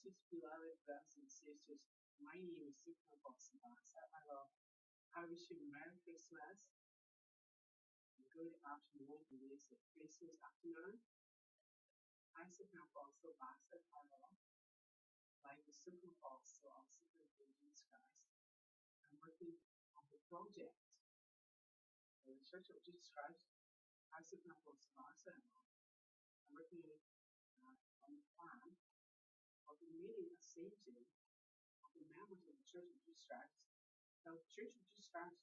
Precious beloved brothers and sisters, my name is Sukha Bosabasa. I wish you Merry Christmas, good afternoon in this Christmas afternoon. I Sukha Bosabasa. Like the Sukha also of Sukha Jesus Christ. I'm working on the project for the Church of Jesus Christ. I Sukha Bosabasa. I'm working on the plan of the meeting ascension of the members of the Church of Jesus Christ. Now, the Church of Jesus Christ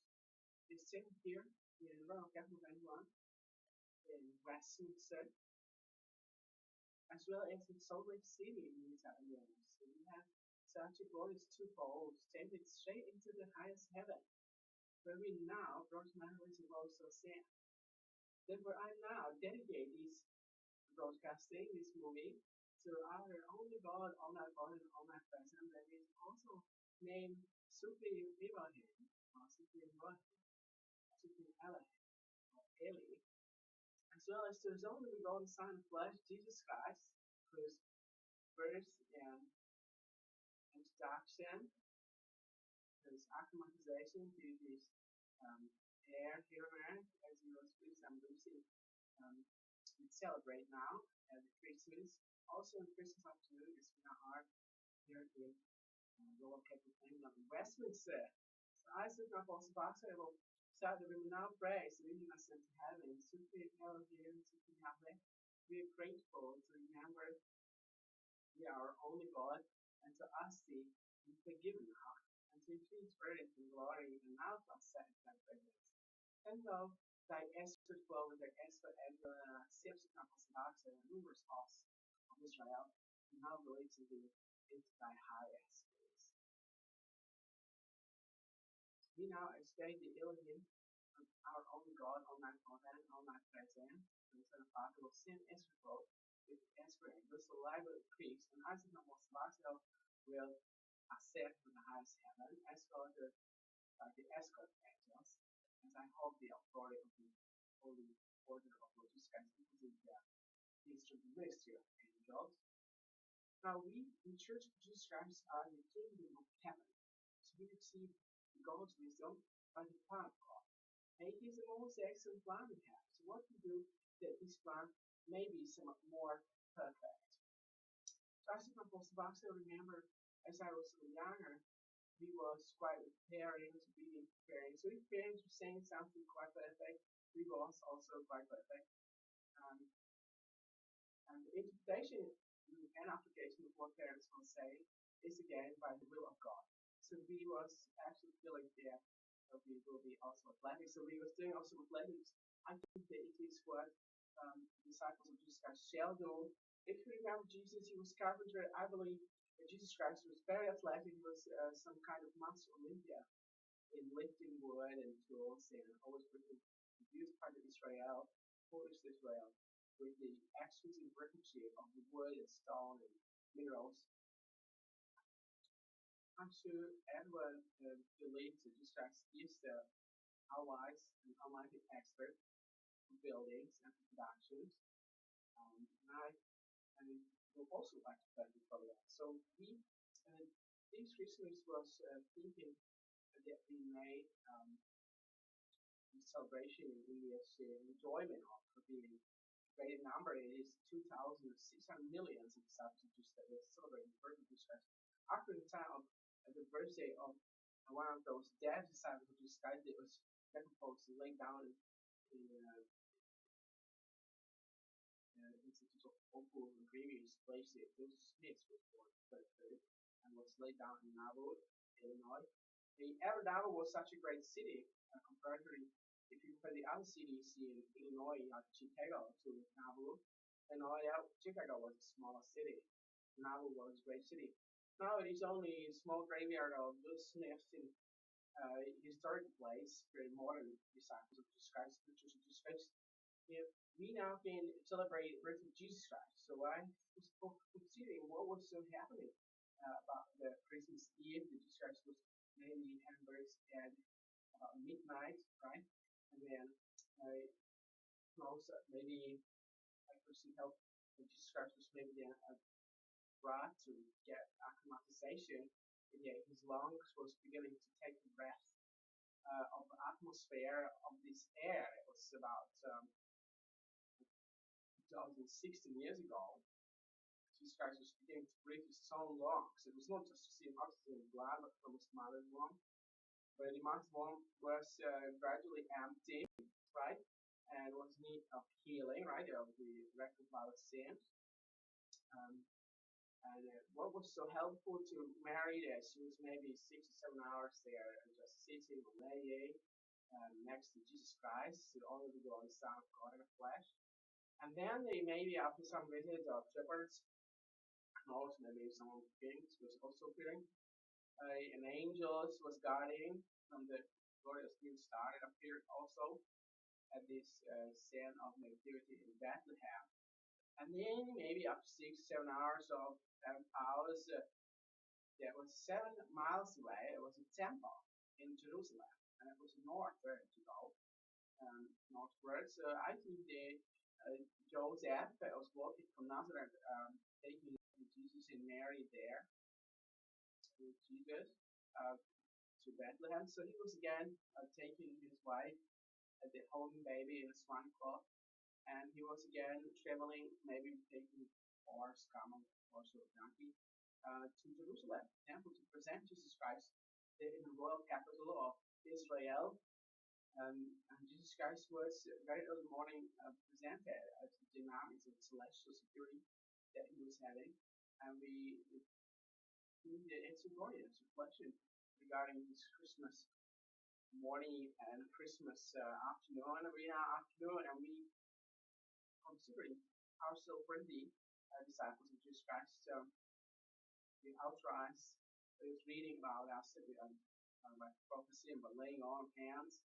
is sitting here in Royal Capital England in Westminster, as well as in Salt Lake City in Utah. So we have such a glorious twofold extended straight into the highest heaven, where we now, brought memories of also sin. Therefore, I now dedicate this broadcasting, this movie, to our only God, omnipotent, omnipresent, that is also named Supreme ELOHIM, or Supreme ELOHIM, Supreme ELOHIM, or Eli, as well as to His only begotten Son of flesh, Jesus Christ, whose birth and introduction, his acclimatization to this air here on earth, as He was with and Lucy, we celebrate now at the Christmas. Also on Christmas afternoon, as we are here in Royal Capital England in Westminster. So I said, my boss, I will start that we will now pray, so leading us into heaven. Supreme Elohim, Supreme Yahweh, we are grateful to remember we are our only God, and to us be forgiven now, and to increase verdict and glory, and now to us satisfied presence. And though thy escorts flow with their escort and the steps of Orthodox and numerous hosts of Israel, and now relate to thee into thy highest place. We now expect the Elohim of our only God, omnipotent, omnipresent, and Son of Father will send escort with escort angels, the library of priests, and Isaac and Moshe will ascend from the highest heaven, escorted by the escort angels, as I hope the authority of the Holy Order of Lord Jesus Christ, including the instrument ministry of angels. Now we, the Church of Jesus Christ, are in the kingdom of heaven, so we receive God's wisdom by the plan of God. And it is the most excellent plan we have. So what we do that this plan may be somewhat more perfect. So as a Apostle Baxter, remember, as I was younger, we was quite preparing to be preparing. So if parents were saying something quite perfect, we was also quite perfect. And the interpretation and application of what parents will say is again by the will of God. So we was actually feeling that we will be also athletic. So we was doing also athletics. I think that it is what disciples of Jesus Christ shall do. If you remember Jesus, he was carpenter. I believe that Jesus Christ was very athletic. He was some kind of master Olympia in lifting wood and tools and always working the youth part of Israel, Polish Israel, with the exquisite workmanship of the wood and stone and minerals. I'm sure everyone believes that Jesus Christ is the all-wise and almighty expert for buildings and for productions. And I would also like to thank you for that. So we, this Christmas was thinking that we made the celebration in this enjoyment of being a great number. It is 2,600 million of substitutes that we're celebrating the birth of Jesus Christ. After the time of the birthday of one of those dead disciples of Jesus Christ, that was decomposed and laid down in Institute of Opal and previous place. Joseph Smith was born and was laid down in Nauvoo, Illinois. Nauvoo was such a great city, comparatively, if you compare the other cities in Illinois, like Chicago, to Nauvoo. Chicago was a smaller city. Nauvoo was a great city. Now it is only a small graveyard of Joseph Smith in historic place, very modern disciples of Jesus Christ, the Church of Jesus Christ. We now can celebrate the birth of Jesus Christ. So I was considering what was happening about the Christmas Eve. That Jesus Christ was maybe having birth at about midnight, right? And then also maybe I could see how Jesus Christ was maybe then breath to get acclimatization. His lungs was beginning to take the breath of the atmosphere of this air. It was about 2016 years ago. Jesus Christ was beginning to breathe his own lungs. It was not just receiving oxygen in blood, but from his mother's womb. But the mother's womb was gradually empty, right? And was in need of healing, right, of the record of sins. And what was so helpful to Mary that she was maybe 6 to 7 hours there just sitting or laying next to Jesus Christ, the only begotten Son of God in the flesh. And then they maybe after some visit of shepherds, and also maybe some of the kings was also appearing, an angel was guarding from the glorious new star and appeared also at this scene of nativity in Bethlehem. And then maybe after 6 7 hours of hours, that was 7 miles away. It was a temple in Jerusalem, and it was north where to go, northwards. So I think Joseph was walking from Nazareth, taking Jesus and Mary there with Jesus to Bethlehem. So he was again taking his wife, the holding baby in a swan cloth, and he was again traveling, maybe taking horse, camel, horse or donkey, to Jerusalem temple to present Jesus Christ in the royal capital of Israel. And Jesus Christ was very early morning presented as the dynamics of celestial security that he was having. And it's a glorious reflection regarding this Christmas morning and Christmas afternoon, and we considering ourselves worthy disciples of Jesus Christ. We authorize, is reading about us by prophecy and by laying on of hands,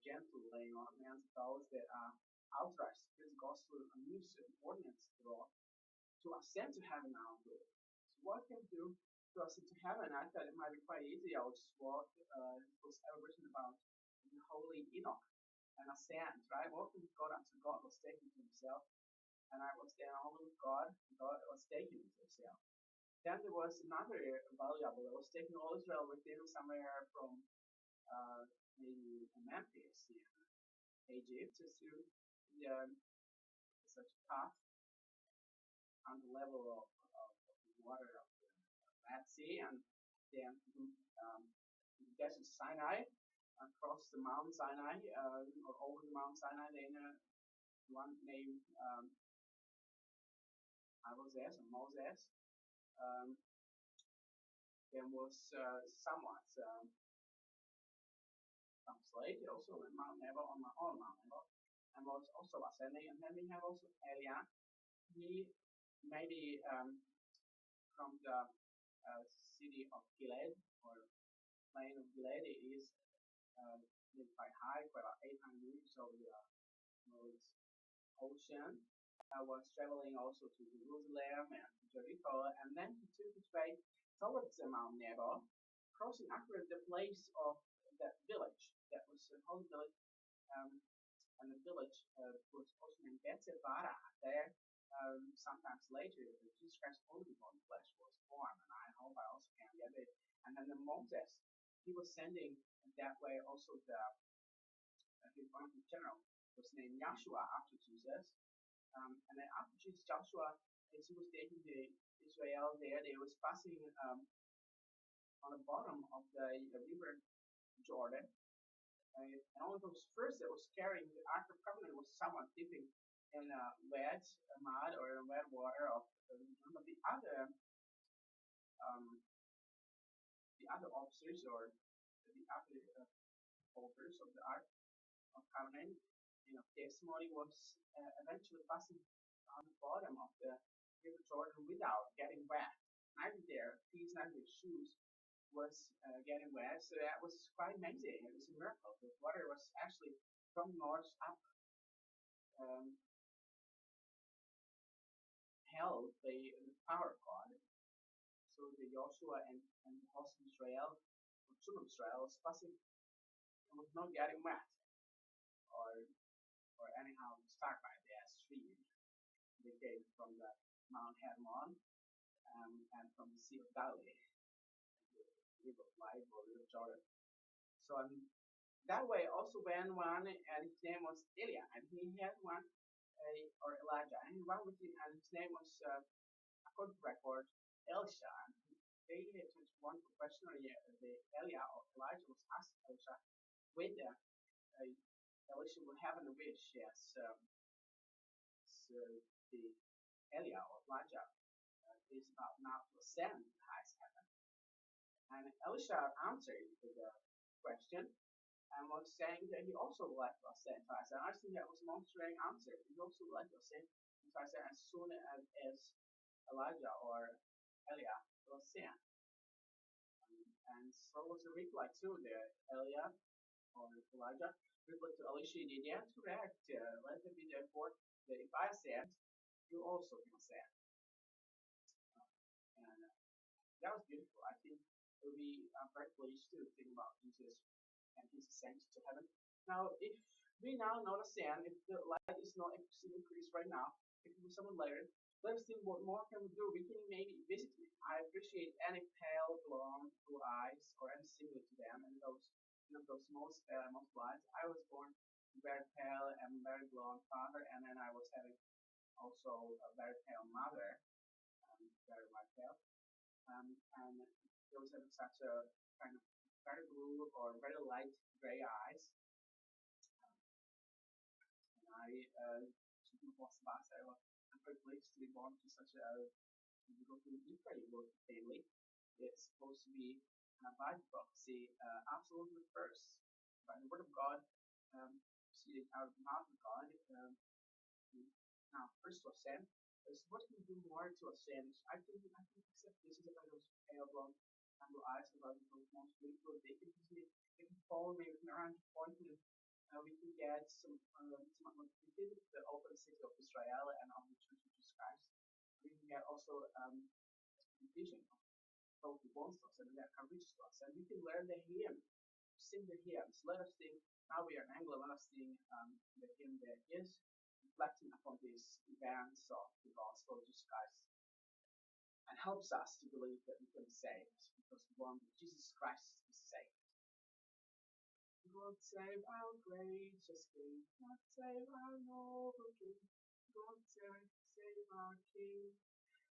gentle laying on of hands of those that are authorized to preach the gospel and use ordinance to ascend to heaven now. So what can we do to ascend to heaven? I thought it might be quite easy. I was what was ever written about the holy Enoch and ascend, right? Walking with God until God was taken to himself, and I was there only with God, and God was taken to himself. Then there was another valuable that was taking all Israel with him somewhere from maybe Memphis in Egypt to such a path on the level of the water of the Red Sea, and then the desert Sinai, across the Mount Sinai, or over the Mount Sinai, then one named Moses. There was somewhat translated also in Mount Nebo on Mount Nebo, and was also ascending. And then we have also Elian. He maybe from the city of Gilead or plain of Gilead. It is quite high, quite about 800 meters over the ocean. I was traveling also to Jerusalem and Jericho, and then he took his way towards Mount Nebo, crossing across the place of that village that was a holy village, and the village was also named Bethsabara. There, sometimes later, Jesus Christ only born flesh was born, and I hope I also can get it. And then the Moses, he was sending that way also one of the general was named Joshua after Jesus. And then after Jesus, Joshua, as he was taking the Israel there, they was passing on the bottom of the river Jordan. And one of those first that was carrying the Ark of Covenant was someone dipping in wet mud or in wet water of but the other officers or the other holders of the Ark of Covenant, testimony was eventually passing on the bottom of the river Jordan without getting wet. Neither their feet, neither their shoes was getting wet. So that was quite amazing. It was a miracle. The water was actually from north up held the power of God. So the Joshua and the host of Israel, the children of Israel, was passing and was not getting wet or anyhow stuck by the stream. They came from the Mount Hermon, and from the Sea of Galilee, the River of Life or River of Jordan. So that way also went one, and his name was Elia, and he had one, or Elijah, and one with him, and his name was, according to record, Elisha. And they had one question, the Elia or Elijah was asked Elisha whether Elisha will have a wish, yes. So the Elia or Elijah is about now to ascend to the highest heaven. And Elisha answered the question and was saying that he also would like to ascend to highest heaven. I think that was a most strange answer. He also would like to ascend to highest heaven as soon as Elijah or Elia will ascend. And so was the reply to the Elia or Elijah. Reply to Elisha, that's correct. Let it be therefore that if I ascend, you also can ascend. And that was beautiful. I think it would be very pleased to think about Jesus and his ascension to heaven. Now, if we now not ascend, if the light is not increased right now, it will be somewhat later. Let us think what more can we do. We can maybe visit me. I appreciate any pale, blonde, blue eyes, or any similar to them, and those most lights. I was born very pale and very blonde father, and then I was having also a very pale mother, very white pale. And there was having such a kind of very blue or very light gray eyes. And I'm very pleased to be born to such a incredible family. It's supposed to be by prophecy absolutely first by the word of God, proceeding out of the mouth of God. Now, first to ascend. So what can we do more to ascend? I can accept this is about those pale blonde and blue eyes, about those most beautiful. They can follow me, we can arrange appointment. We can get some we did the open city of Israel and of the Church of Jesus Christ. We can get also vision of both the monsters and that can reach to us. And we can learn the hymn, sing the hymns. Let us sing, now we are in England, let us sing the hymn that is reflecting upon these events of the gospel of Jesus Christ and helps us to believe that we can be saved because we want Jesus Christ to save. God save our gracious King, God save our noble King, God save our King.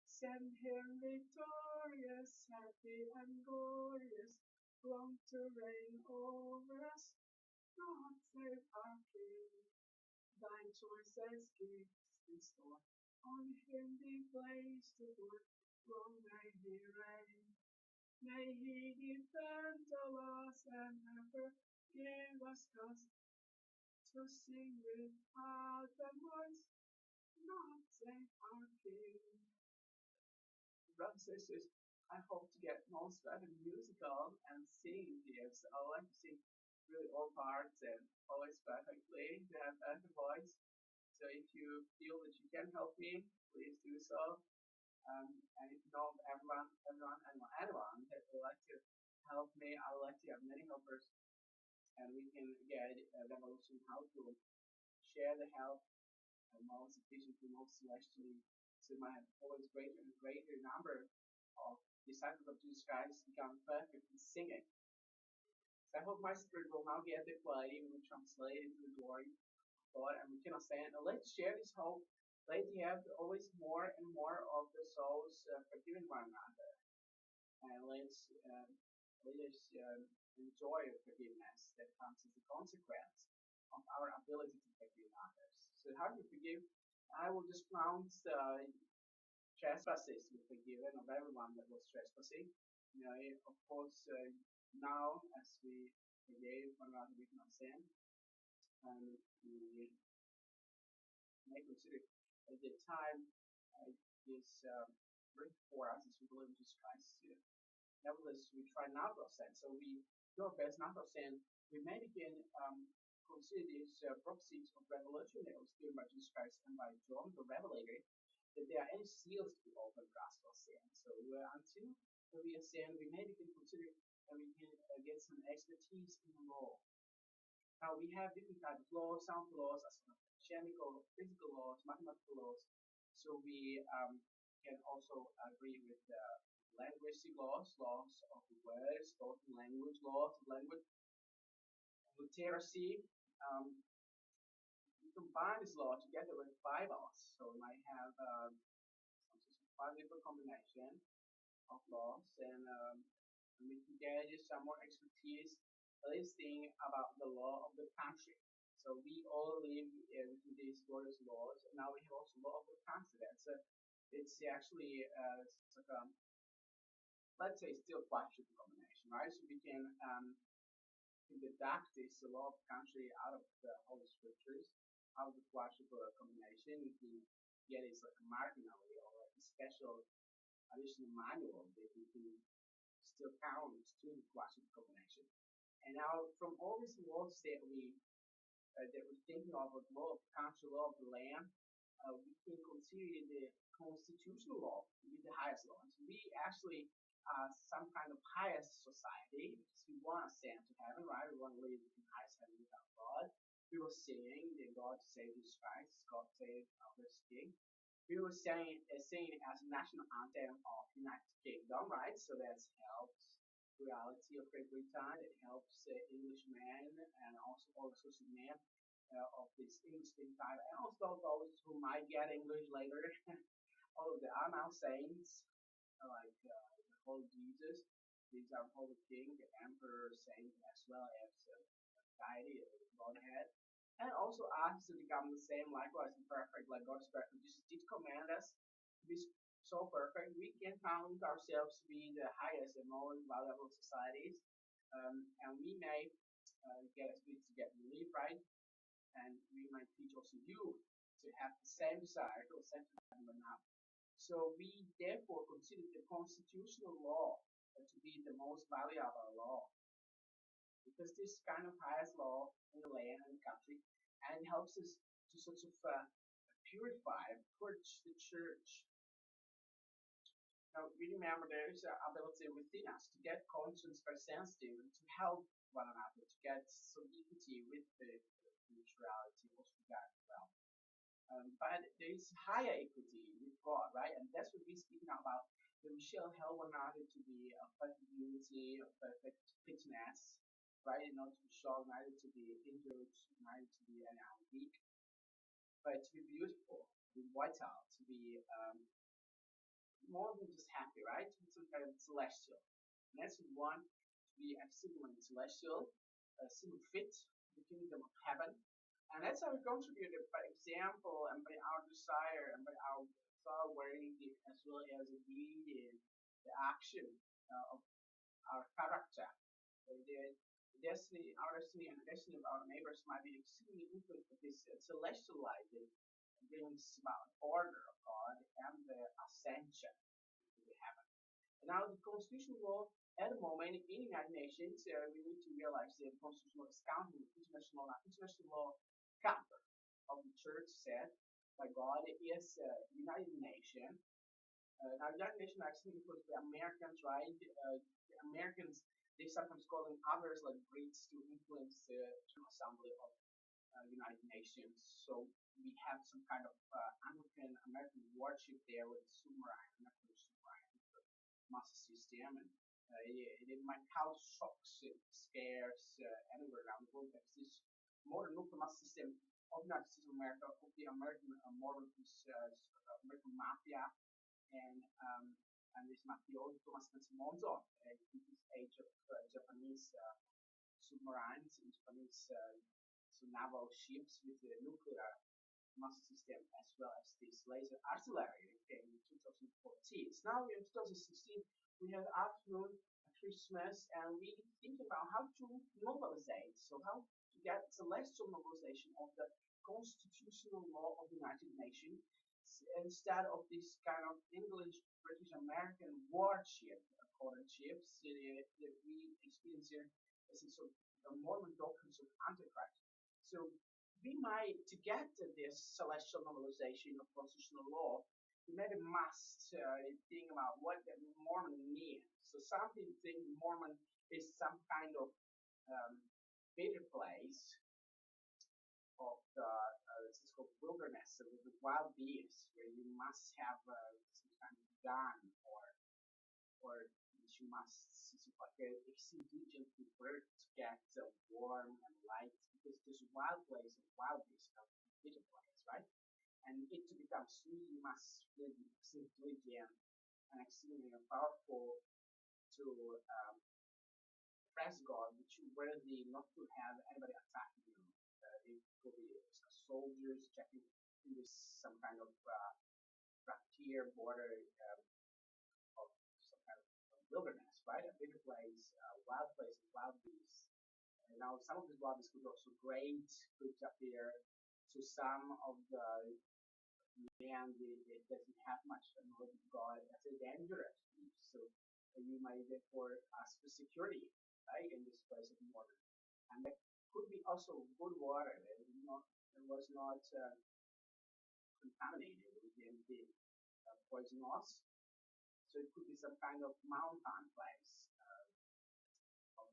Send him victorious, happy and glorious, long to reign over us. God save our King. Thine choicest gifts in store, on him be placed the Lord, long may he reign. May he defend all us and ever give us cause to sing without the voice. God save our King. Brothers and sisters, I hope to get most of the musical and singing here. So I like to sing really all parts and always perfectly to have a voice. So if you feel that you can help me, please do so. And if you know anyone that would like to help me, I would like to have many helpers, and we can get a revolution how to share the help most efficiently, most celestially, so we might have always greater and greater number of disciples of Jesus Christ become perfect in singing. So I hope my spirit will now get the play and we translate into the glory of God, and we can ascend. And let's share this hope. Let's have always more and more of the souls forgiving one another, and let's enjoy forgiveness that comes as a consequence of our ability to forgive others. So how do you forgive? I will just pronounce trespasses to be forgiven of everyone that was trespassing. Of course, now as we forgave one another, we can sin, and we may consider the time is written for us as we believe in Jesus Christ. Nevertheless, we try not to sin. So we do our best not to sin. We may begin consider these prophecies of revelation that was given by Jesus Christ and by John the Revelator, that there are any seals to be opened for us for sin. So until we are sin, we may begin considering and we can get some expertise in the law. Now we have different types of laws, sound laws, as chemical, physical laws, mathematical laws. So we can also agree with linguistic laws, laws of the words, spoken language, laws of language, literacy. You combine this law together with Bibles, so we might have some valuable combination of laws, and we can get some more expertise listening about the law of the country. So we all live within these various laws. And now we have also law of the country. It's actually it's like let's say still quite tricky combination, right? So we can deduct this law of the country out of the Holy Scriptures, out of the quadruple combination. We can get it like marginally or like a special additional manual that we can still count to the quadruple combination. And now from all these laws that we're thinking of, the law of the country, law of the land, we can consider the constitutional law to be the highest law. So we actually are some kind of highest society because we want to ascend to heaven, right? We want to live in highest heaven with our God. We were saying that God saved Jesus Christ, God saved our King. We were saying it as national anthem of United Kingdom, right? So that helps reality of Great Britain. It helps Englishmen and also all associate men of this English-speaking time, and also those who might get English later. All of the are now saints, like the Holy Jesus. These are Holy King, the Emperor, Saint, as well as deity, Godhead. And also us to become the same, likewise, and perfect, like God's perfect. Jesus did command us to be so perfect. We can count ourselves to be the highest and most valuable societies, and we may get a speech to get relief, right? And we might teach also you to have the same desire to ascend to heaven now. So we therefore consider the constitutional law to be the most valuable law, because this kind of highest law in the land and the country, and it helps us to sort of purify, purge the church. Now, we remember there is an ability within us to get conscience very sensitive and to help one another, to get some equity with the spirituality also together as well. But there is higher equity with God, right? And that's what we're speaking about. That we shall help one another to be of perfect unity, of perfect fitness, right? Not to be strong, neither to be injured, neither to be weak, but to be beautiful, to be vital, to be more than just happy, right? To be some kind of celestial. And that's what we want to be absolutely celestial, super fit, the kingdom of heaven. And that's how we contributed by example and by our desire and by our thought worrying as well as the deed and the action of our character. The destiny, our destiny and the destiny of our neighbors might be extremely influenced with this celestial light that brings about order of God and the ascension to the heaven. And now the constitutional law at the moment in the United Nations, we need to realize that the constitutional law is counting international law. International law counter of the church said by God is the United Nations. Now, the United Nations are actually influenced by Americans, right? The Americans, they sometimes call them others like Brits to influence the General Assembly of United Nations. So we have some kind of Anglican American WARSHIP there with the submarine, American submarine, the master system, and it might cause shocks and scares anywhere around the world. There's this modern nuclear master system of the United States of America, of the American modern American mafia, and this mafioso Thomas Monzo, in this age of Japanese submarines and Japanese naval ships with the nuclear master system as well as this laser artillery that came in 2014. So now in 2016 we have afternoon Christmas and we think about how to normalize, so how to get celestial normalization of the constitutional law of the United Nations instead of this kind of English, British, American warship courtships that we experience here as a sort of the Mormon doctrines of Antichrist. So we might, to get to this celestial normalization of constitutional law, we maybe must think about what the Mormon means. So some people think Mormon is some kind of better place of the this is called wilderness with the wild beasts, where you must have some kind of gun, or you must like exceedingly work to get warm and light, because this wild place and wild beast are bitter place, right? And it to become sweet, you must really be exceedingly and exceedingly powerful to press God, which you worthy not to have anybody attacking you. It could be soldiers checking in this some kind of frontier border of some kind of wilderness, right? A bigger place, wild places, wild beasts. And now some of these wild beasts could also great, could appear to some of the man that doesn't have much knowledge of God as a dangerous beast. So you might therefore ask for security, right, in this place of water. And that could be also good water that was not contaminated with anything poisonous. So it could be some kind of mountain place of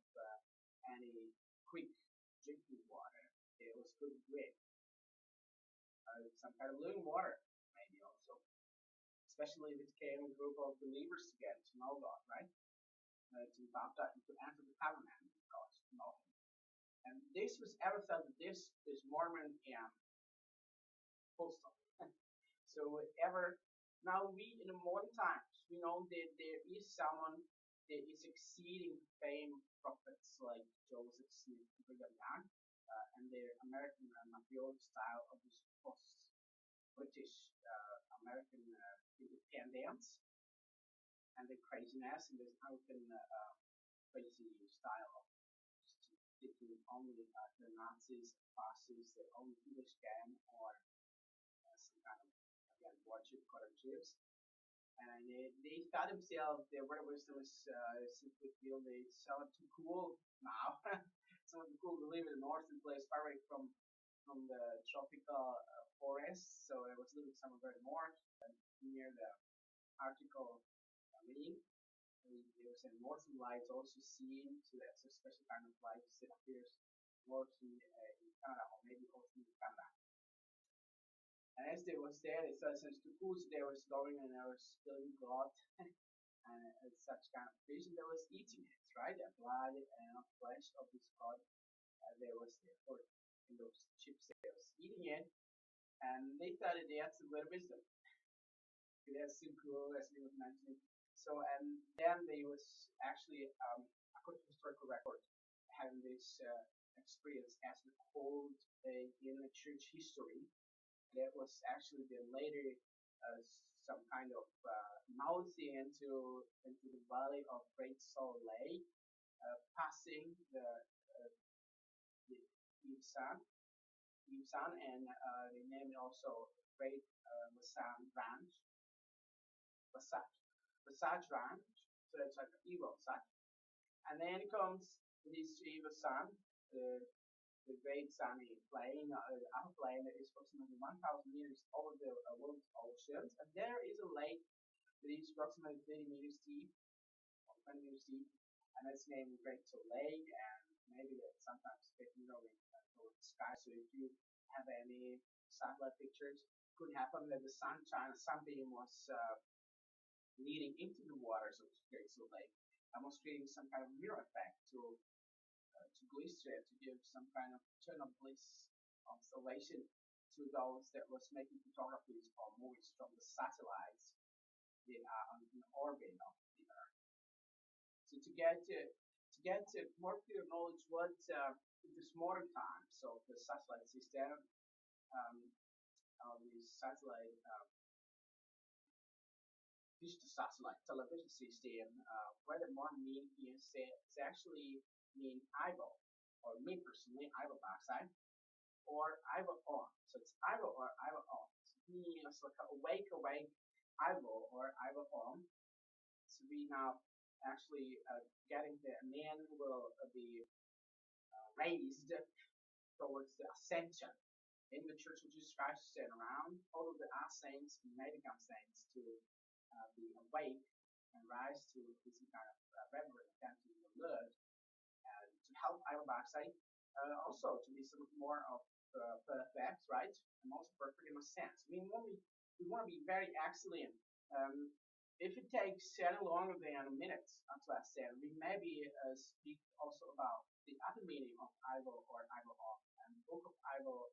any quick drinking water. It was good to drink. Some kind of living water, maybe also. Especially if it came a group of believers together to know God, right? To baptize, to enter the tabernacle with God, to know Him. And this was ever felt that this is Mormon and postal. So ever now we in the modern times we know that there is someone that is exceeding fame prophets like Joseph Smith and Brigham Young, and their American Napoleonic style of this post-British American independence and the craziness and this Anglican crazy style of thinking only the Nazis, fascists, their own English game, or some kind of again WARSHIP chips. And they thought themselves their word wisdom was simply feel they sound too cool now. Someone too cool to live in the northern place far away from the tropical forest. So I was living somewhere very north near the Arctical ring. There was a northern lights also seen, so that's a special kind of light that appears mostly in Canada or maybe also in Canada. And as they was there, they saw such too cool, so they was going and they was killing God and such kind of fish, and they was eating it, right? The blood and flesh of this God. They was therefore in those chips they was eating it, and they thought that they had some great wisdom. That's so cool, as we was mentioning. So, and then they was actually, according to historical record, having this experience as recalled in the church history. That was actually the later some kind of mouthing into the valley of Great Salt Lake, passing the Ibsan, and they named it also Great Masan Ranch. Passage ranch, so it's like an evil side. And then comes this evil sun, the great sunny plane, upper plane that is approximately 1,000 meters over the world's oceans. And there is a lake that is approximately 30 meters deep, or 20 meters deep, and it's named Great Salt Lake. And maybe that sometimes getting towards the sky. So if you have any satellite pictures, it could happen that the sunbeam was leading into the waters of Great Salt Lake, almost creating some kind of mirror effect to glister, to give some kind of eternal bliss of salvation to those that was making photographies or movies from the satellites that are on the orbit of the Earth. So to get more clear knowledge what in this modern time, so the satellite system, the satellite digital satellite television system, what the more mean is it's actually mean eyeball, or me personally eyeball backside, or eyeball on. So it's eyeball or eyeball on. So it means like awake eyeball or eyeball on. So we now actually getting the man will be raised towards the ascension in the Church of Jesus Christ, stand around. All of the saints may become saints to be awake and rise to this kind of reverent attention to the Lord, and to help our backside, also to be some more of perfect, right? And also perfect in a sense. We want to be very excellent If it takes any longer than a minute, as I said, we maybe speak also about the other meaning of Ivo or Ivo of, and book of Ivo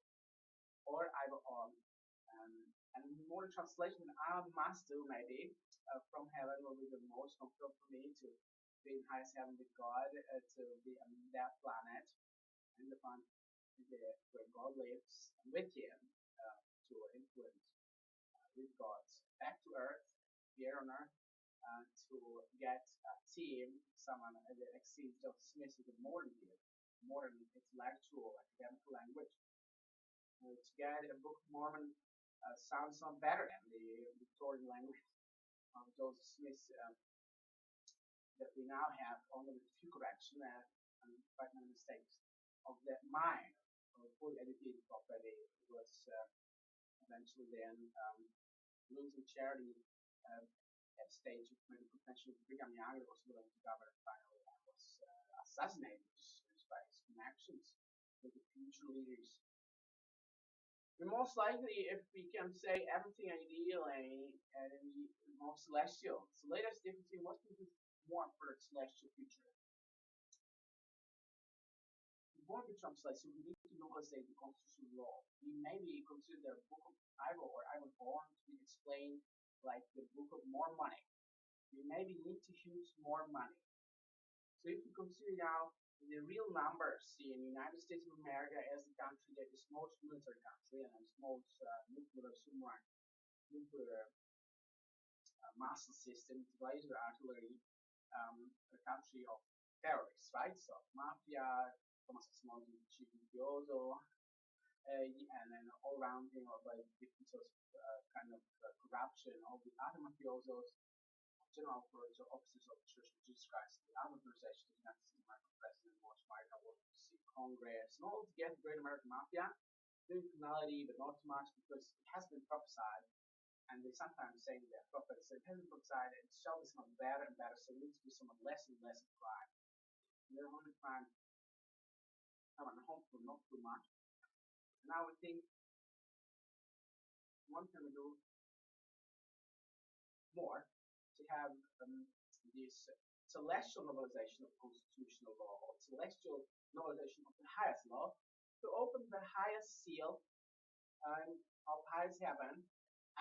or Ivo of, and more translation I must do maybe from heaven will be the most comfortable for me to be in highest heaven with God, to be on that planet and the planet where God lives with Him to influence with God back to earth, here on earth, to get a team, someone that exceeds Joseph Smith is a modern here, modern intellectual academic language. To get a Book of Mormon sounds not better than the Victorian language of Joseph Smith that we now have, only with a few corrections and quite many mistakes of that mind, fully educated already was eventually then losing charity at stage of maybe potentially Brigham Young was willing to govern finally and was assassinated by his connections with the future leaders. And most likely, if we can say everything ideally and more celestial, so let us differentiate what we more for the celestial future. Before we translate, so we need to know the constitutional law. We maybe consider the Book of Ivo or Ivo Born to be explained like the Book of More Money. We maybe need to use more money. So if you consider now the real numbers in the United States of America as the country that is most military country and is most nuclear submarine, nuclear missile systems, laser artillery, a country of terrorists, right? So mafia, Thomas Smollett, chief mafioso, and then all around him of like different sorts of kind of corruption, all the other mafiosos, general officers of the Church of Jesus Christ, the other organizations, the United States American President, George Michael, Washington, Congress, and all together, the Great American Mafia, doing criminality, but not too much because it has been prophesied, and they sometimes say that prophets, it has been prophesied, it shall be somewhat better and better, so we need to do somewhat less and less of crime. And then only crime, hopefully not too much. And I would think one can do more to have this celestial novelization of constitutional law, or celestial novelization of the highest law, to open the highest seal of highest heaven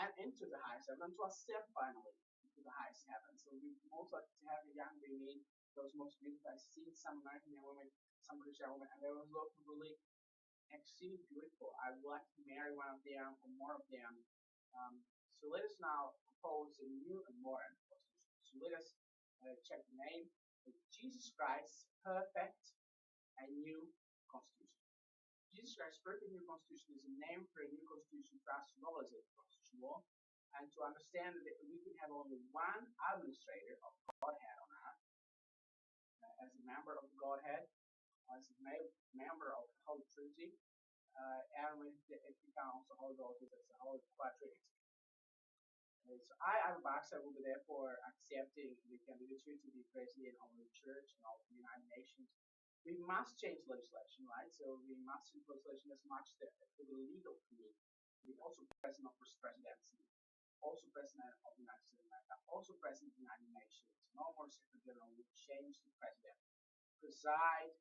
and into the highest heaven, and to ascend finally into the highest heaven. So we most like to have a young women, those most beautiful. I've seen some American young women, some British young women, and they were looking really exceedingly beautiful. I would like to marry one of them or more of them. So let us now propose a new and modern constitution. So let us check the name of Jesus Christ, perfect and new constitution. Jesus Christ's perfect new constitution is a name for a new constitution for us to knowledge of constitutional law and to understand that we can have only one administrator of Godhead on earth as a member of the Godhead, as a member of the Holy Trinity, and if we can also Holy Ghost as a Holy Quadrinity. So I, Ivan Baxter, will be therefore accepting the candidature to be president of the church and of the United Nations. We must change legislation, right? So we must change legislation as much that for the legal community. We also president of the presidency, also president of the United States of America, also president of the United Nations. No more Secretary General will change the president, preside,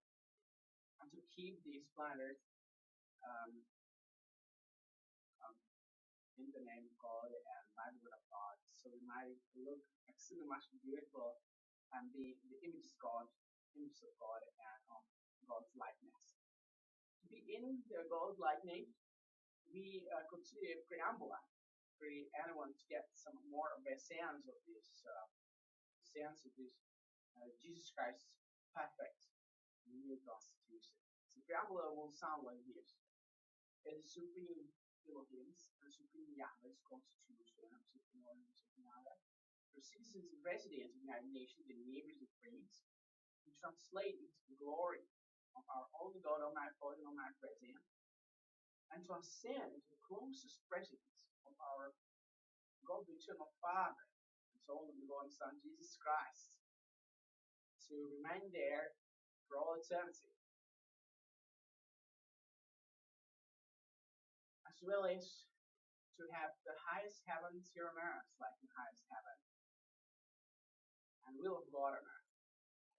and to keep these planners in the name of God and by the word of God, so we might look extremely much beautiful and be the image of God, and of God's likeness. To be in the God's likeness, we consider preamble for anyone to get some more of a sense of this, Jesus Christ's perfect new constitution. So preamble will sound like this: it is supreme ELOHIM's and supreme Yahweh's constitution, supreme ELOHIM, supreme Yahweh, for citizens and residents of the United Nations and neighbors and friends, to translate into the glory of our only God, Almighty Father, and Almighty President, and to ascend into the closest presence of our God, the Eternal Father, and so on, the Lord and Son, Jesus Christ, to remain there for all eternity. As well as to have the highest heavens here on earth, like the highest heaven, and will of God on earth,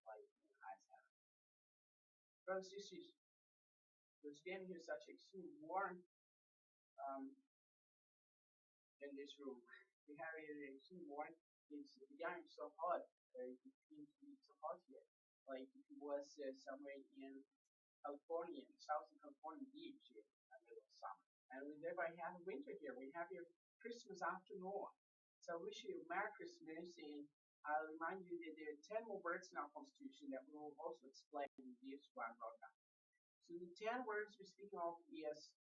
like the highest heaven. Brothers and sisters, there's again here such extreme warmth in this room. We have here extreme warmth. It's becoming so hot. It seems to be so hot here. Like if it was somewhere in California, Southern California beach here in the middle of summer. And we thereby have winter here. We have here Christmas afternoon. So I wish you Merry Christmas, and I'll remind you that there are 10 more words in our Constitution that we will also explain in this one program. So the 10 words we speak of is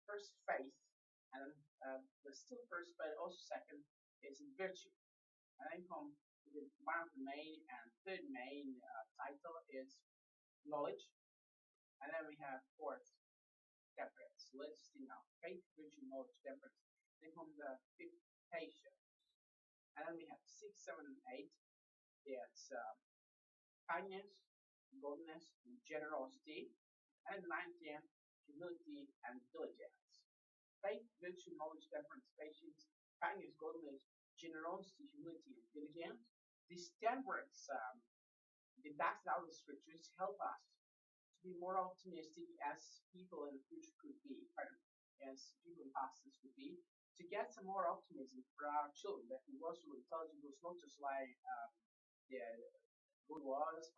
first faith, and but still first, but also second is virtue. And then come one of the main and third main title is knowledge, and then we have fourth temperance. So let's see now: faith, virtue, knowledge, temperance. Then come the fifth patience, and then we have 6, 7, and 8. It's kindness, godliness, and generosity, and 9, 10, humility and diligence. Faith, virtue, knowledge, temperance, patience, kindness, godliness, generosity, humility, and diligence. These 10 words, deducted out of the scriptures, help us to be more optimistic as people in the future could be, as people in past could be, to get some more optimism for our children, that we also intelligent was not just like the good was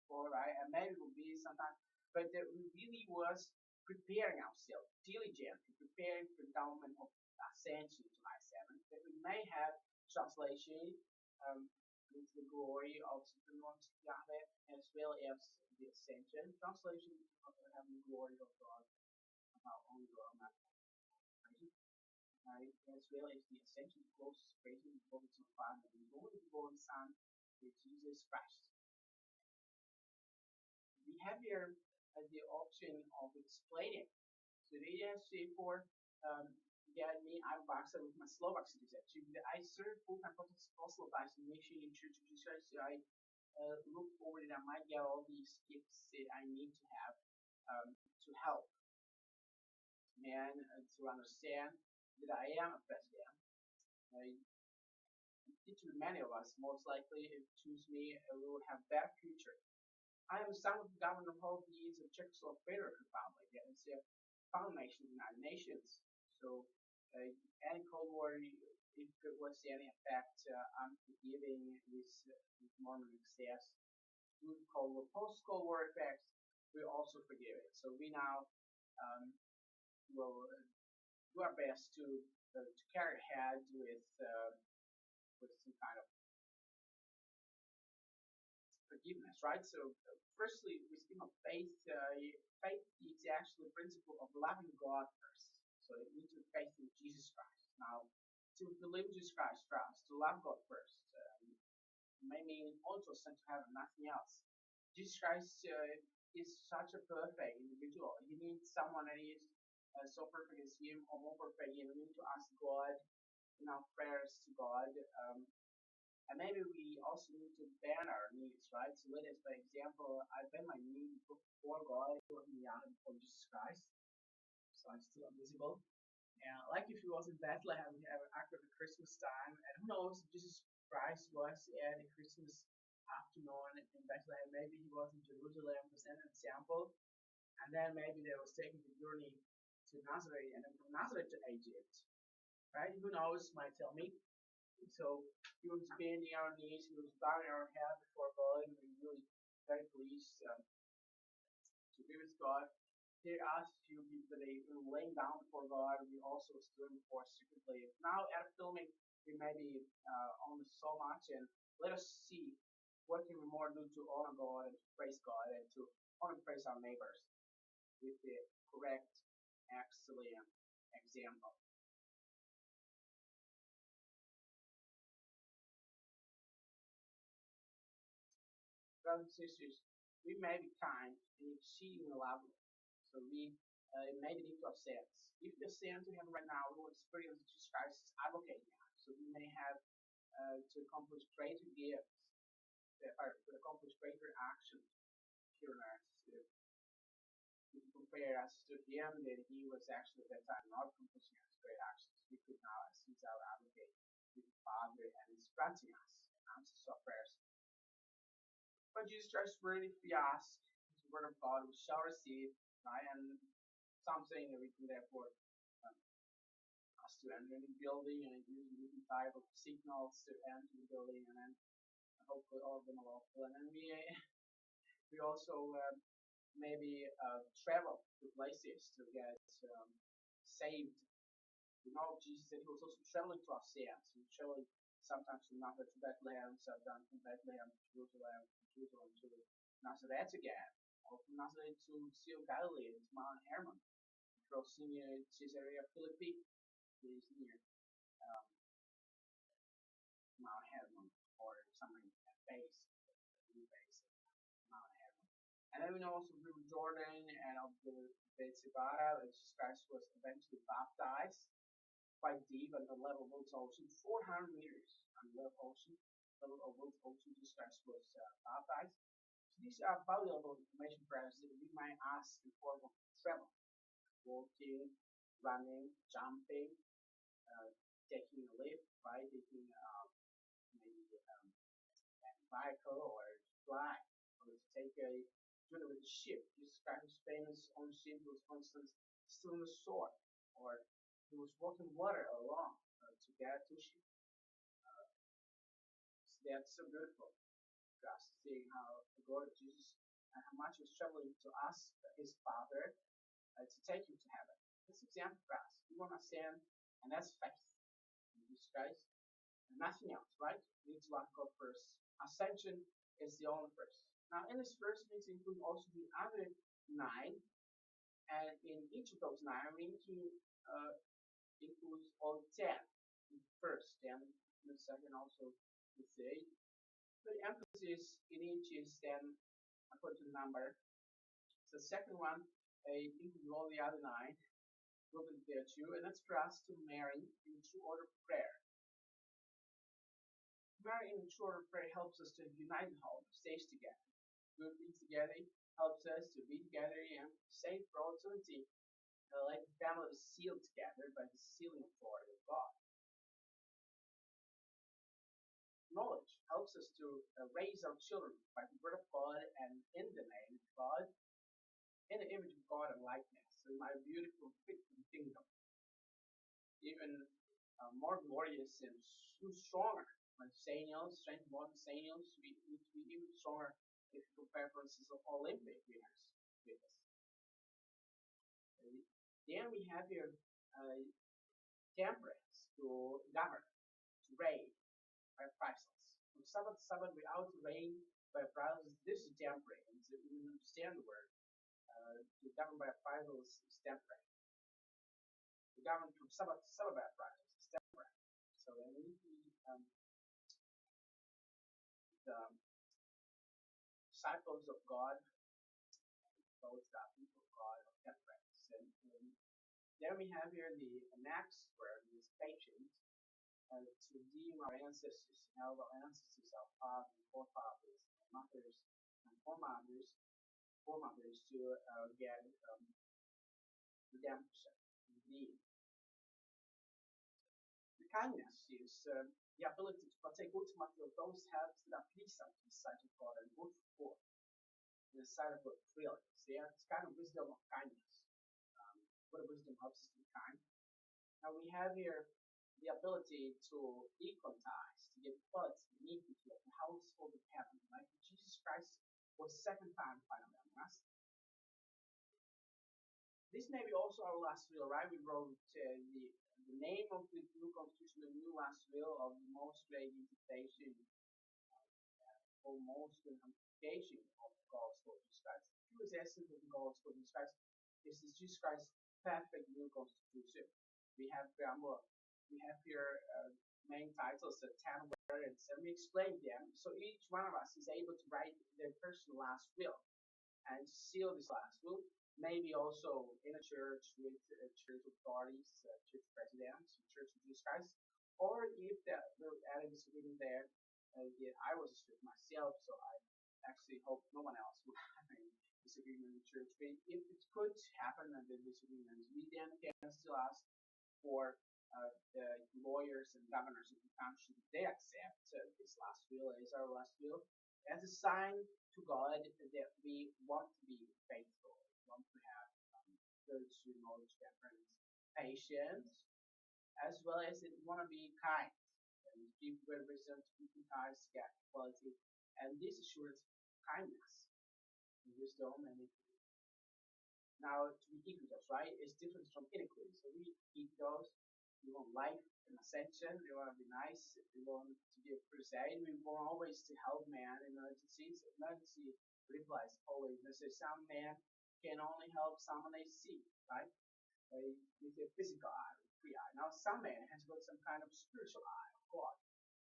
or right, and maybe it will be sometimes, but that we really was preparing ourselves diligently, preparing for the government of ascension July 7th, that we may have translation with the glory of Supremacy Yahweh, as well as the ascension, translation of having the glory of God, of our own God, right? As well as the ascension, the closest praising the Holy Father, and the only begotten Son, is Jesus Christ. We have here the option of explaining. So the agency for get me out of Boxer with my Slovak citizenship. I serve full-time proselytizing mission in Church of Jesus Christ, so I look forward that I might get all these gifts that I need to have to help man to understand that I am a president. To many of us, most likely, if choose me, we will have better future. I am the son of the governor of all the years of Czechoslovak Republic, that is a founding nation of the United Nations. So, any Cold War, if it was any effect, I'm forgiving this Mormon excess. Through Cold War, post-Cold War effects, we also forgive it. So we now will do our best to carry ahead with some kind of forgiveness, right? So firstly, we speak of faith. Faith is actually the principle of loving God first. So you need to faith in Jesus Christ. Now, to believe in Jesus Christ first, to love God first, may mean also to have nothing else. Jesus Christ is such a perfect individual. You need someone that is so perfect as Him, or more perfect. You need to ask God in our prayers to God. And maybe we also need to bend our knees, right? So let us, by example, I bend my knee before God, looking down before Jesus Christ. So I'm still invisible. And like if he was in Bethlehem, we have after the Christmas time, and who knows, Jesus Christ was at a Christmas afternoon in Bethlehem. Maybe he was in Jerusalem, presented an example, and then maybe they was taking the journey to Nazareth, and then from Nazareth to Egypt, right? Who knows? Might tell me. So he was bending our knees, he was bowing our head before God, and we were really very pleased to be with God. There are few people that are laying down before God, we also stood before secretly. Now at filming, we may be on so much, and let us see what can we more do to honor God and to praise God and to honor and praise our neighbors with the correct, excellent example. Brothers and sisters, we may be kind and exceedingly lovely. So we may need to offset. If the sins we have right now, we will experience Jesus Christ's advocate now. So we may have to accomplish greater gifts, to accomplish greater actions here on earth. if you compare us to him, then he was actually at that time not accomplishing his great actions. We could now seize our advocate with the Father and is granting us answers to our prayers. But Jesus Christ really, if we ask the word of God, we shall receive, right? And something that we can therefore us to enter the building and use different type of signals to enter the building, and then hopefully all of them are lawful. And then we also maybe travel to places to get saved. You know, Jesus said he was also traveling to our sins. He was traveling sometimes from Nazareth to Bethlehem, sometimes from Bethlehem to Jerusalem to Nazareth again, or from Nazareth to Sea of Galilee, to Mount Hermon, crossing Caesarea Philippi, which is near Mount Hermon, or something at base, the base of Mount Hermon. And then we know also River Jordan and of the Bethsaida, where Jesus Christ was eventually baptized quite deep at the level of Wilt's Ocean, 400 meters on the level of Wilt's Ocean, Jesus Christ was baptized. So these are valuable information for us that we might ask in form of travel, walking, running, jumping, taking a lift, right? Taking maybe a vehicle or fly, or to take a journey with a ship. Jesus Christ was famous on the ship. He was, for instance, still on the shore, or he was walking water along to get to ship. So that's so beautiful for us, seeing how the glory of Jesus and how much he was traveling to us, his Father, to take him to heaven. That's an example for us. We want to stand, and that's faith in Jesus Christ, and nothing else, right? We need to love God first. Ascension is the only verse. Now, in this verse, we need to include also the other 9, and in each of those 9, we need to include all 10 in the first, and in the second also the third. But the emphasis in each is then according to the number. So the second one includes all the other 9, will be there too, and that's for us to marry in true order of prayer. Marrying in true order of prayer helps us to unite the home, stays together. Good things together helps us to be together and safe for all eternity. Like the family is sealed together by the sealing authority of God. Knowledge helps us to raise our children by the word of God and in the name of God, in the image of God and likeness. So my beautiful fit for the kingdom. Even more glorious and stronger. When Senials, strength more than Senials, we need to be even stronger if you compare, for instance, of Olympic winners with us. Then we have here temperance, to govern, to reign by priceless. From Sabbath to Sabbath without rain by priceless, this is temperance. We understand the word. To govern by priceless is temperance. To govern from Sabbath to Sabbath by priceless is temperance. So then we need to be the disciples of God, those that people of God of temperance. And then we have here the next word is patience, to redeem our ancestors, help our ancestors, our fathers and forefathers, our mothers and foremothers to get redemption, redeem. The kindness is the ability to partake ultimately of those helps that are pleasing to the sight of God and good for in the sight of God freely. So yeah, it's kind of wisdom of kindness. What wisdom helps us to be kind. Now we have here the ability to equalize, to get equality, inequity of the household of heaven. Like Jesus Christ was second time finally among us. This may be also our last will, right? We wrote the name of the new constitution, the new last will of the most great interpretation or most amplification of God's Lord Jesus Christ. The purest essence of God's Lord Jesus Christ is this Jesus Christ perfect new constitution. We have preamble. We have here main titles, 10 words, and we explain them. So each one of us is able to write their personal last will and seal this last will. Maybe also in a church with church authorities, church presidents, church of Jesus Christ, or if the Adam is written there, I was a student myself, so I actually hope no one else will disagreement in church. But if it could happen that the disagreements, we then can still ask for the lawyers and governors of the country that they accept this last will as our last will as a sign to God that we want to be faithful, want to have virtue, knowledge, temperance, patience, as well as that we want to be kind and give great wisdom to people kind, get equality, and this assures kindness, wisdom, and equity. Now, to be equitous, right, is different from inequity. So we equitous, we want life and ascension, we want to be nice, we want to be a crusade, we want always to help man in emergencies. Emergency replies always. They say some man can only help someone they see, right? With a physical eye, with free eye. Now some man has got some kind of spiritual eye of God.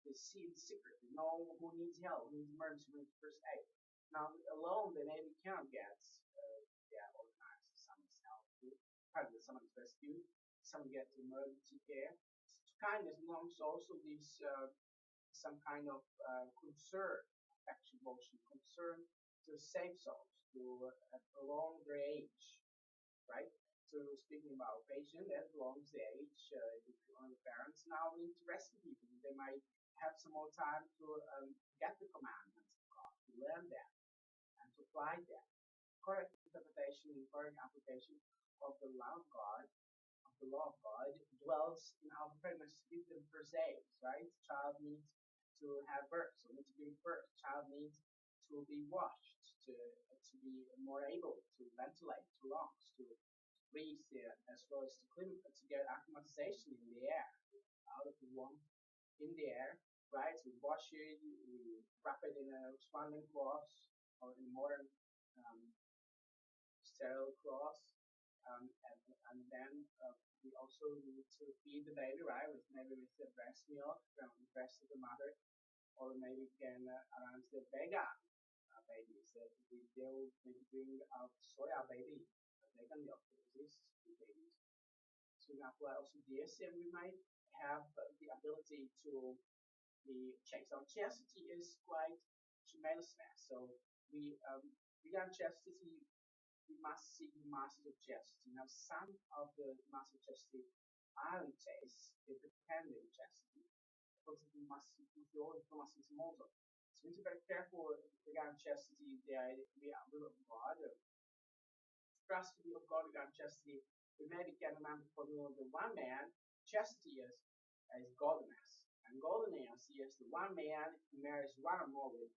They see in secret, they know who needs help, who needs emergency, who needs first aid. Now alone they maybe cannot get organized. Some is helped, probably someone is rescued, some get emergency care. To kindness belongs also this some kind of concern, affection, emotion, concern to save souls, to prolong their age, right? So speaking about patient, that belongs to age. If you're on the parents now need to rescue people, they might have some more time to get the commandments of God, to learn them, and to apply them. Correct interpretation and correct application of the law of God, dwells in our preparedness to give them first aid, right? Child needs to have birth, so needs to give birth. Child needs to be washed, to be more able to ventilate to lungs, to breathe as well as to get acclimatization in the air, out of the lung, in the air, right? So we wash it, we wrap it in a swaddling cloth or in modern sterile cloth, and then we also need to feed the baby, right? Maybe with the breast milk from the breast of the mother, or maybe can arrange the vegan babies that they'll maybe bring out soya baby, vegan milk for these babies. So we apply also this, and we might have the ability to be checked. So chastity is quite tremendousness. So we regard chastity, we must seek the masters of chastity. Now, some of the masters of chastity are in chase, they pretend they're chastity. For example, we must seek the mozo. So we need to be very careful regarding chastity. We are will of God, trust to be of God regarding chastity. We maybe can remember for the one man, chastity is godliness. And godliness is the one man who marries one or more women.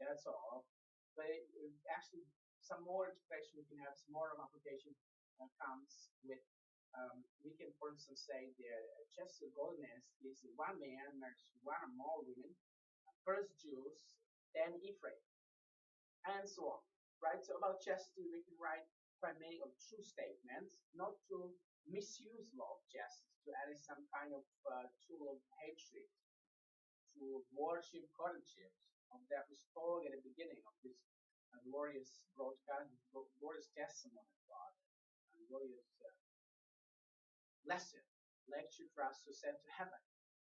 That's all. But actually, some more interpretation we can have, some more of application comes with. We can, for instance, say that chastity godliness is the one man marries one or more women, first Jews, then Ephraim, and so on. Right? So about chastity, we can write quite many of true statements, not to misuse law of chastity, to add some kind of tool of hatred, to worship courtships, of that we spoke at the beginning of this glorious broadcast, glorious testimony of God, and glorious lecture for us to send to heaven.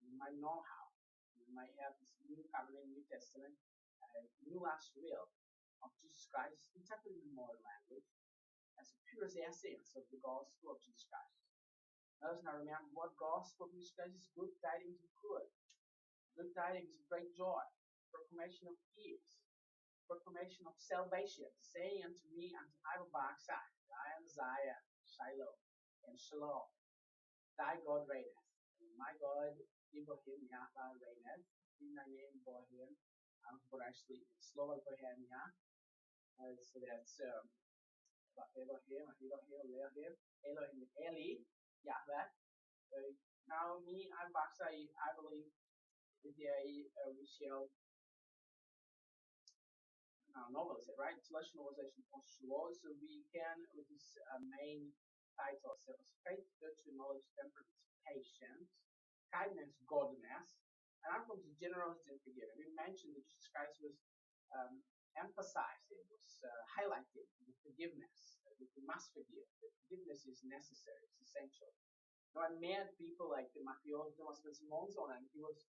We might know how. We might have this new covenant, New Testament, new last will of Jesus Christ, interpreted in modern language, as the purest essence of the gospel of Jesus Christ. Let us now remember what gospel of Jesus Christ is: good tidings of good tidings of great joy, proclamation of peace, proclamation of salvation, saying unto me, unto Abel Baksai, I am Zion, Shiloh, and Shalom. Thy God reigneth, and my God, Elohim, Yahweh reigneth, in thy name, Bohim, but actually in Slovak Bohemia, so that's Elohim, Eli, Yahweh. Now me, I'm Baksai, I believe we shall novels, right? Intellectual novelization of Shlo, so we can, with this main title, so faith, virtue, knowledge, temperance, patience, kindness, godliness, and I'm from the generosity and forgiving. We mentioned that Jesus Christ was emphasized, it was highlighted, the forgiveness, that we must forgive, that forgiveness is necessary, it's essential. Now I met people like the mafioso Thomas Monzon, and he was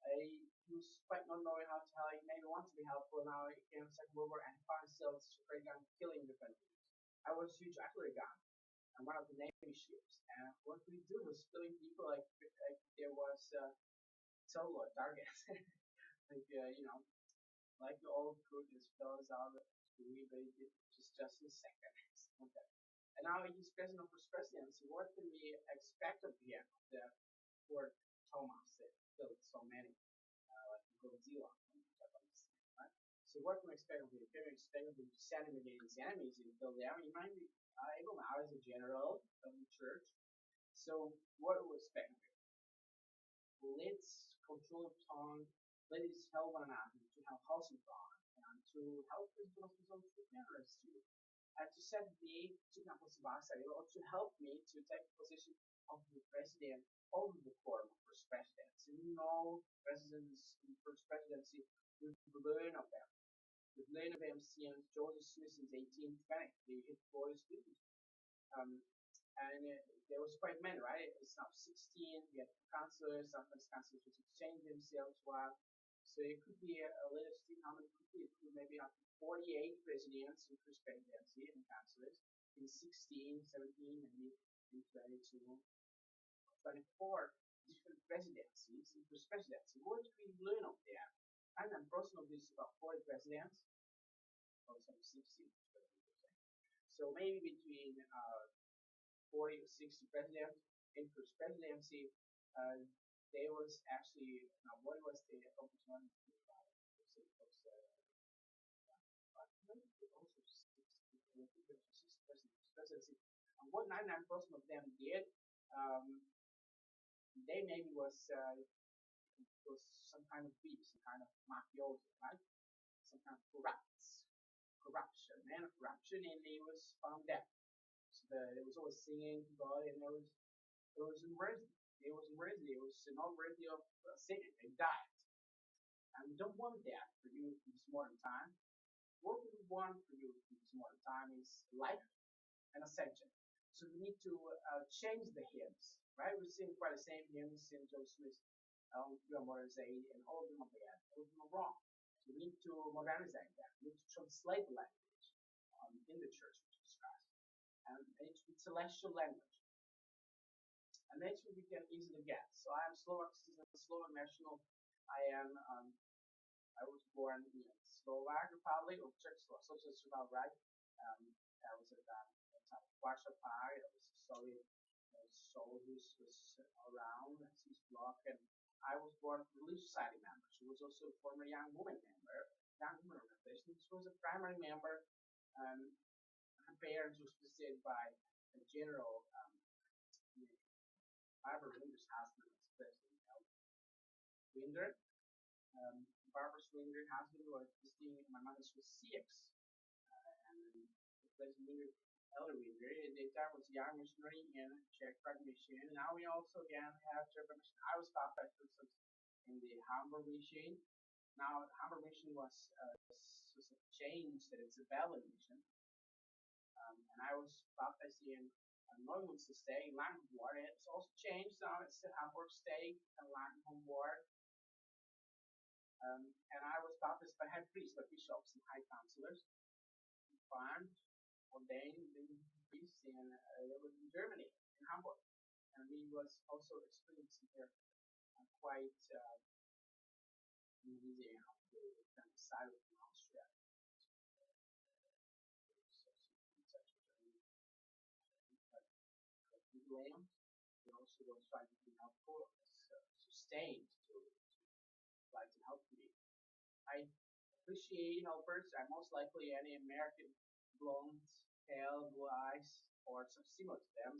he was quite not knowing how to help. He maybe wants to be helpful now. He came second World War and found himself straight down killing the Philippines. I was a huge artillery gun and one of the Navy ships. And what we do was killing people like there was solo targets. like like the old crew just fills out the but it just a second. Okay. And now he's president of his presidency. What can we expect of him? The poor Thomas that killed so many, like Godzilla from Japanese, right? So what can we expect of him? Can we expect of him to send him against his enemies and kill them? He might be able now as a general of the church. So what do we expect of him? Let's control the tongue. Let's help one another to have wholesome thought and to help us to generous too. And to set me to to help me to take the position of the president over the form of first presidency. We know presidents in first presidency, we've learned of them. We've learned of them since Joseph Smith in 1820. They hit 40 students. And there was quite many, right? It's now 16. We had councillors. Sometimes councillors would exchange themselves while. So it could be a little still how many could be? It could maybe up to 48 presidents in first presidency and councillors in 16, 17, maybe in 22, 24 different presidencies in first presidency. What did we learn of them? And then person of this about 40 presidents, also 16, 20%. So maybe between 40 or 60 presidents in first presidency, there was actually, now what was the accomplishment? Presidency. And what 99% of them did, they maybe was some kind of beef, some kind of mafioso, right? Some kind of corruption, man of corruption, and he was found dead. So it was always singing to God, and it was unworthy. It was unworthy. It was not worthy of singing. They died. And we don't want that for you in this modern time. What we want for you in this modern time is life and ascension. So we need to change the hymns, right? We sing quite the same hymns in Joseph Smith, Your Mother's Aid, and all of them are bad. All of them are wrong. So we need to modernize that. We need to translate the language in the church of Jesus Christ. And it's celestial language. And that's what we can easily get. So I am Slovak citizen, Slovak national. I was born in Slovak Republic or Czechoslovakia, right? I was at WARSHIP. I was Soviet soldiers was around his block, and I was born from Relief Society member. She was also a former Young Woman member, Young Woman organization. She was a primary member. Her parents were succeeded by a general. Barbara Winder's husband was President Winder. Barbara Winder's husband was visiting my mother's was CX. And President Winder, Elder Winder, at the time was young missionary in Czech mission. And now we also again have Czech mission. I was baptized in the Hamburg mission. Now Hamburg mission was changed that it's a Berlin mission. And I was baptized in Neumann stay in Langenward. It's also changed now. It's the Hamburg stay and Langenward. And I was baptized by head priests, by bishops and high counselors, found ordained priests in Germany, in Hamburg. And we was also experiencing here quite amazing how to kind of side from Austria. ELOHIM, we also was trying to be helpful, sustained to try to help me. I appreciate helpers. I'm most likely any American blonde, pale, blue eyes, or some similar to them,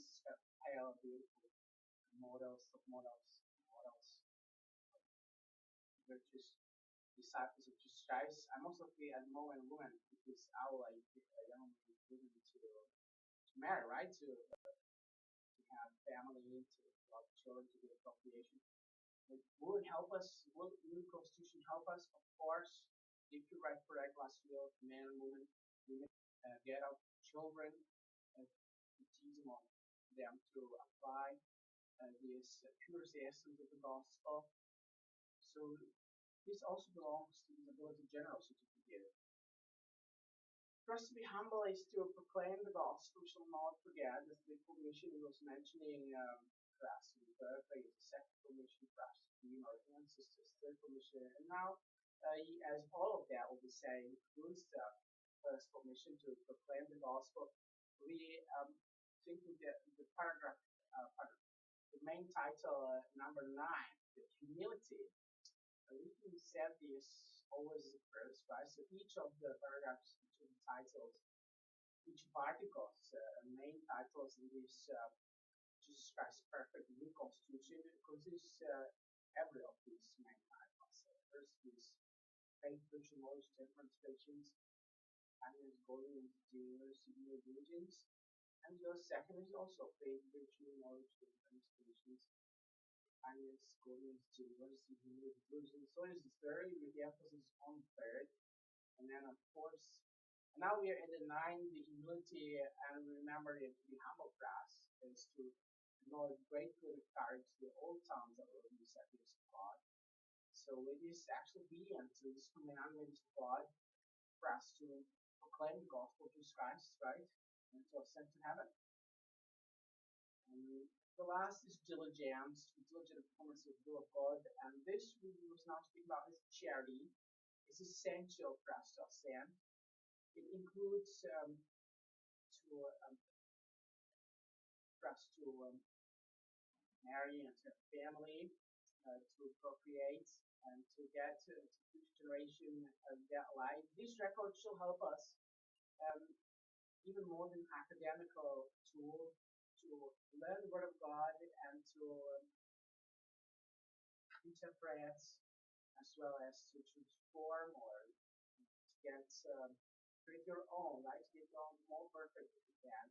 pale, beautiful models, virtuous disciples of Jesus Christ. I'm most likely a woman because I would like a young woman to marry, right? To have family, to love children, to get procreation. Will it help us? Will the new constitution help us? Of course, if you write correct last will, men and women get out children and teach them to apply this purity essence of the gospel. So this also belongs to the ability general certificate. First, to be humble is to proclaim the gospel, shall not forget, as the commission was mentioning for us in the birthday, the second commission for us to be our ancestors, third commission, and now, as all of that will be saying, includes the first commission to proclaim the gospel. We think the paragraph, the main title, number 9, the humility. We can set this always as first, right? So each of the paragraphs, each of the titles, each particles, main titles in this Jesus Christ's perfect new constitution, consists every of these main titles. First is faith, virtue, knowledge, temperance, patience, kindness, godliness, generous, diligence. And the second is also faith, virtue, knowledge, temperance, patience, kindness, godliness, generosity, humility, diligence. So it's very with the emphasis on third. And then of course, and now we are in the 9, the humility, and remember that to be humble for us is to acknowledge grateful regard to the old times that were the subjects of God. So it is actually obedient to this commandments of God for us to proclaim the gospel of Jesus Christ, right? And to ascend to heaven. And the last is diligence, diligent performance of the will of God. And this we was now speaking about is charity. It's essential for us to ascend. It includes for us to marry and to have family, to procreate, and to get to future generation that life. This record shall help us even more than academical tool to learn the Word of God and to interpret, as well as to transform or to get create your own, right? To get your own more perfect if you can,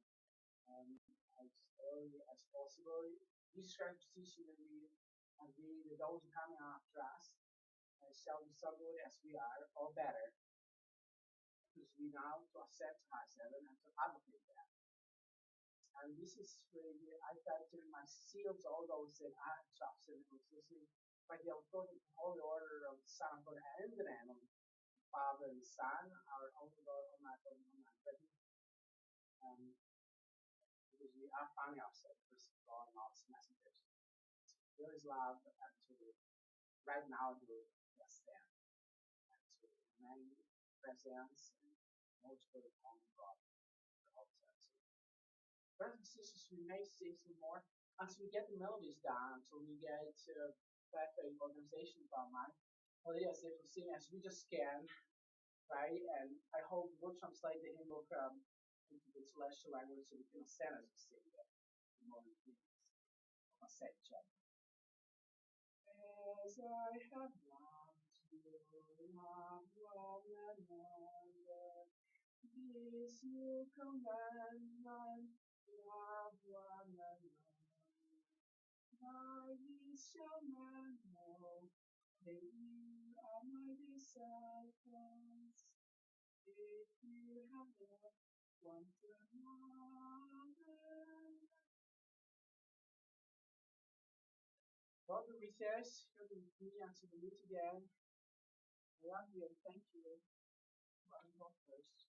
as early as possible. Jesus Christ teaching that we those who coming after us shall be so good as we are, or better, because we now to accept heaven and to advocate that. And this is really, I felt during my seals, all those that I trusted and was listening by the authority of the Holy Order of the Son of God and the name of the Father and the Son, our own God, Almighty, Almighty, because we are finding ourselves first of all not messengers. There is love and to right now do yes then and to remain presence and most of the common God the whole sense. Brothers and sisters, we may sing some more until we get the melodies down, until we get perfect organization of our mind. Well, yes, if we sing as we just can, right? And I hope we'll translate the hymn book into the celestial language so we can understand as we sing the modern hymns. I'll say each other. As I have loved you, love one another. This new commandment, love one another. By this shall man know that you are my disciples, if you have loved one to another. God be with us, God be with me until we meet again. I love you and thank you. Well, first.